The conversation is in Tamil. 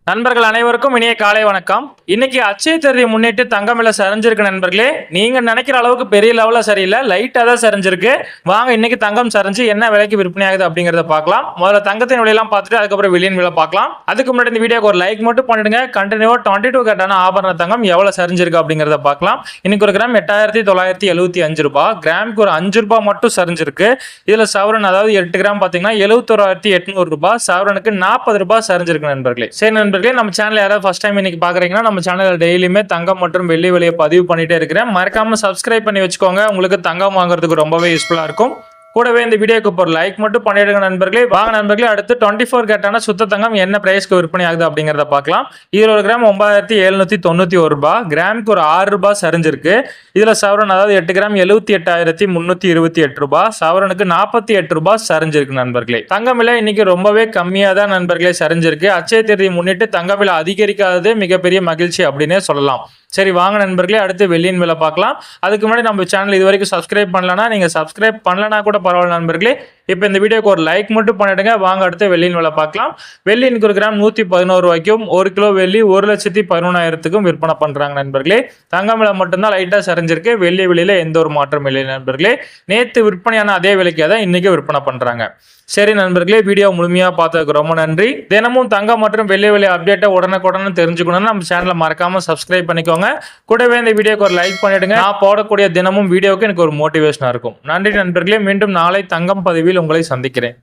நண்பர்கள் அனைவருக்கும் இனிய காலை வணக்கம். இன்னைக்கு அட்சய திருதியை முன்னிட்டு தங்கம் விலை சரிஞ்சிருக்கு நண்பர்களே. நீங்க நினைக்கிற அளவுக்கு பெரிய லெவலில் சரியில்லை, லைட்டாக தான் சரிஞ்சிருக்கு. வாங்க இன்னைக்கு தங்கம் சரிஞ்சு என்ன விலைக்கு விற்பனை ஆகுது அப்படிங்கிறத பார்க்கலாம். முதல்ல தங்கத்தின் விலையெல்லாம் பார்த்துட்டு அதுக்கப்புறம் வெளியின் விலை பார்க்கலாம். அதுக்கு முன்னாடி இந்த வீடியோக்கு ஒரு லைக் மட்டும் பண்ணிடுங்க. கண்டினியூவா 22 கேட்டான ஆபரண தங்கம் எவ்வளவு சரிஞ்சிருக்கு அப்படிங்கிறத பார்க்கலாம். இன்னைக்கு ஒரு கிராம் 8975 ரூபாய், கிராமுக்கு ஒரு 5 ரூபாய் மட்டும் சரிஞ்சிருக்கு. இதுல சவரன் அதாவது 8 கிராம் பார்த்தீங்கன்னா 71,800 ரூபாய், சவரனுக்கு 40 ரூபாய் சரிஞ்சிருக்கு நண்பர்களே. சரி நண்பர்களே, நம்ம சேனல் யாராவது ஃபர்ஸ்ட் டைம் இன்னைக்கு பாக்குறீங்கன்னா நம்ம சேனல் டெய்லியுமே தங்கம் மற்றும் வெள்ளி விலையை பதிவு பண்ணிட்டே இருக்கிறேன். மறக்காம சப்ஸ்கிரைப் பண்ணி வச்சுக்கோங்க. உங்களுக்கு தங்கம் வாங்குறதுக்கு ரொம்பவே யூஸ்ஃபுல்லா இருக்கும். கூடவே இந்த வீடியோக்கு ஒரு லைக் மட்டும் பண்ணிடுங்க நண்பர்களே. வாங்க நண்பர்களே, அடுத்து 24 கேட்டான சுத்த தங்கம் என்ன பிரைஸ்க்கு விற்பனை ஆகுது அப்படிங்கிறத பார்க்கலாம். இதுல ஒரு கிராம் 9,791 ரூபாய், கிராமுக்கு ஒரு 6 ரூபாய் சரிஞ்சிருக்கு. இதுல சவரன் அதாவது 8 கிராம் 78,328 ரூபாய், சவரனுக்கு 48 ரூபாய் சரிஞ்சிருக்கு நண்பர்களே. தங்கம் விலை இன்னைக்கு ரொம்பவே கம்மியா தான் நண்பர்களே சரிஞ்சிருக்கு. அட்சய திருதியை முன்னிட்டு தங்க விலை அதிகரிக்காதது மிகப்பெரிய மகிழ்ச்சி அப்படின்னே சொல்லலாம். சரி வாங்க நண்பர்களே, அடுத்து வெள்ளியின் விலை பார்க்கலாம். அதுக்கு முன்னாடி நம்ம சேனல் இது வரைக்கும் சப்ஸ்கிரைப் பண்ணலனா நீங்க சப்ஸ்கிரைப் பண்ணலனா கூட பரவாயில்ல நண்பர்களே. இப்போ இந்த வீடியோக்கு ஒரு லைக் மட்டும் பண்ணிடுங்க. வாங்க அடுத்து வெள்ளியின் விலை பார்க்கலாம். வெள்ளி இன்னைக்கு ஒரு கிராம் 111 ரூபாய்க்கும், 1 கிலோ வெள்ளி 1,11,000க்கும் விற்பனை பண்றாங்க நண்பர்களே. தங்கம் விலை மட்டும்தான் லைட்டா சரிஞ்சிருக்கு. வெள்ளி விலையில எந்த ஒரு மாற்றம் இல்லை நண்பர்களே. நேற்று விற்பனையான அதே விலைக்கு தான் இன்னைக்கு விற்பனை பண்றாங்க. சரி நண்பர்களே, வீடியோ முழுமையா பார்த்ததுக்கு ரொம்ப நன்றி. தினமும் தங்கம் மற்றும் வெள்ளி விலை அப்டேட்டை உடனுக்குடனே தெரிஞ்சுக்கணும்னா நம்ம சேனலை மறக்காம சப்ஸ்கிரைப் பண்ணிக்கோங்க. கூடவே இந்த வீடியோக்கு ஒரு லைக் பண்ணிடுங்க. நான் போடக்கூடிய தினமும் வீடியோக்கு எனக்கு ஒரு மோட்டிவேஷனா இருக்கும். நன்றி நண்பர்களே. மீண்டும் நாளை தங்கம் பதிவில் உங்களை சந்திக்கிறேன்.